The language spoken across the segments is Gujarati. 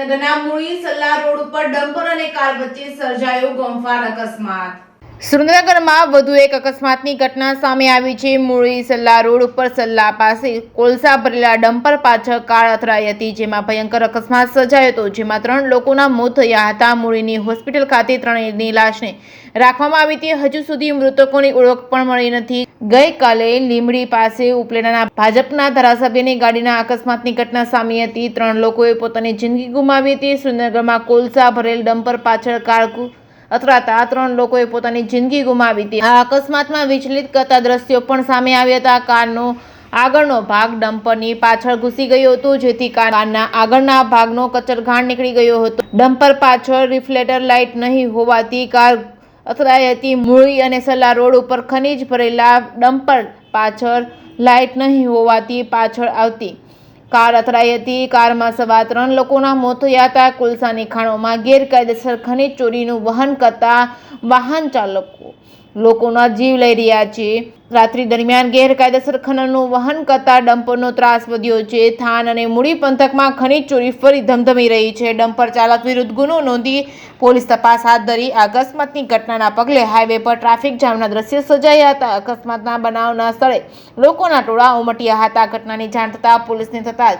સુરેન્દ્રનગરના મૂળી સલ્લા રોડ ઉપર ડમ્પર અને કાર વચ્ચે સર્જાયો ગમખ્વાર અકસ્માત। સુરેન્દ્રનગરમાં વધુ એક અકસ્માતની ઘટના સામે આવી છે। મૂળી સલ્લા રોડ ઉપર સલ્લા પાસે કોલસા ભરેલા ડમ્પર પાછળ કાર અથડાઈ હતી, જેમાં ભયંકર અકસ્માત સર્જાયો હતો, જેમાં 3 લોકોના મોત થયા હતા। મૂળીની હોસ્પિટલ ખાતે 3ની લાશને રાખવામાં આવી હતી। હજુ સુધી મૃતકોની ઓળખ પણ મળી નથી। ગઈકાલે લીંબડી પાસે ઉપલેટાના ભાજપના ધારાસભ્યની ગાડીના અકસ્માતની ઘટના સામે હતી। 3 લોકોએ પોતાની જિંદગી ગુમાવી હતી। સુરેન્દ્રનગરમાં કોલસા ભરેલ ડમ્પર પાછળ કાર અથડાતા 3 લોકોએ પોતાની જિંદગી ગુમાવી હતી। આ અકસ્માતમાં વિચલિત કરતા દ્રશ્યો પણ સામે આવ્યા હતા। કારનો આગળનો ભાગ ડમ્પરની પાછળ ઘૂસી ગયો હતો, જેથી કારના આગળના ભાગનો કચરઘાણ નીકળી ગયો હતો। ડમ્પર પાછળ રિફ્લેક્ટર લાઇટ નહીં હોવાથી કાર અથડાઈ હતી। મૂળી અને સલ્લા રોડ ઉપર ખનીજ ભરેલા ડમ્પર પાછળ લાઇટ નહીં હોવાથી પાછળ આવતી કાર અથડાઈ હતી। કારમાં સવાર 3 લોકોના મોત થયા હતા। કોલસાની ખાણોમાં ગેરકાયદેસર ખનીજ ચોરીનું વહન કરતા વાહન ચાલકો લોકોના જીવ લઈ રહ્યા છે। રાત્રિ દરમિયાન ગેરકાયદેસર ખનનનું વહન કરતા ડમ્પરનો ત્રાસ વધ્યો છે। થાન અને મૂળી પંથકમાં ખનીજ ચોરી ફરી ધમધમી રહી છે। ડમ્પર ચાલક વિરુદ્ધ ગુનો નોંધી પોલીસ તપાસ હાથ ધરી। અકસ્માતની ઘટનાના પગલે હાઈવે પર ટ્રાફિક જામના દ્રશ્યો સર્જાયા હતા। અકસ્માતના બનાવના સ્થળે લોકોના ટોળા ઉમટ્યા હતા। ઘટનાની જાણ થતાં પોલીસને થતાં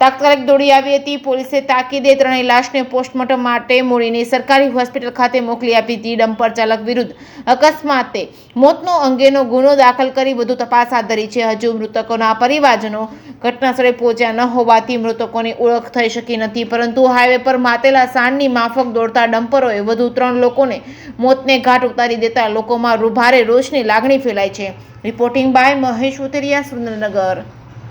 તાત્કાલિક દોડી આવી હતી। પોલીસે તાકીદે 3ની લાશને પોસ્ટમોર્ટમ માટે મૂળીની સરકારી હોસ્પિટલ ખાતે મોકલી આપી હતી। ડમ્પર ચાલક વિરુદ્ધ અકસ્માતે મોતનો અંગેનો ગુનો દાખલ કરી વધુ તપાસ હાથ ધરી છે। હજુ મૃતકોના પરિવારજનો ઘટનાસ્થળે પહોંચ્યા ન હોવાથી મૃતકોની ઓળખ થઈ શકી નથી, પરંતુ હાઈવે પર માતેલા સાંડની માફક દોડતા ડમ્પરોએ વધુ 3 લોકોને મોતને ઘાટ ઉતારી દેતા લોકોમાં ભારે રોષની લાગણી ફેલાઈ છે। Reporting by Mahesh Utariya, Surendranagar.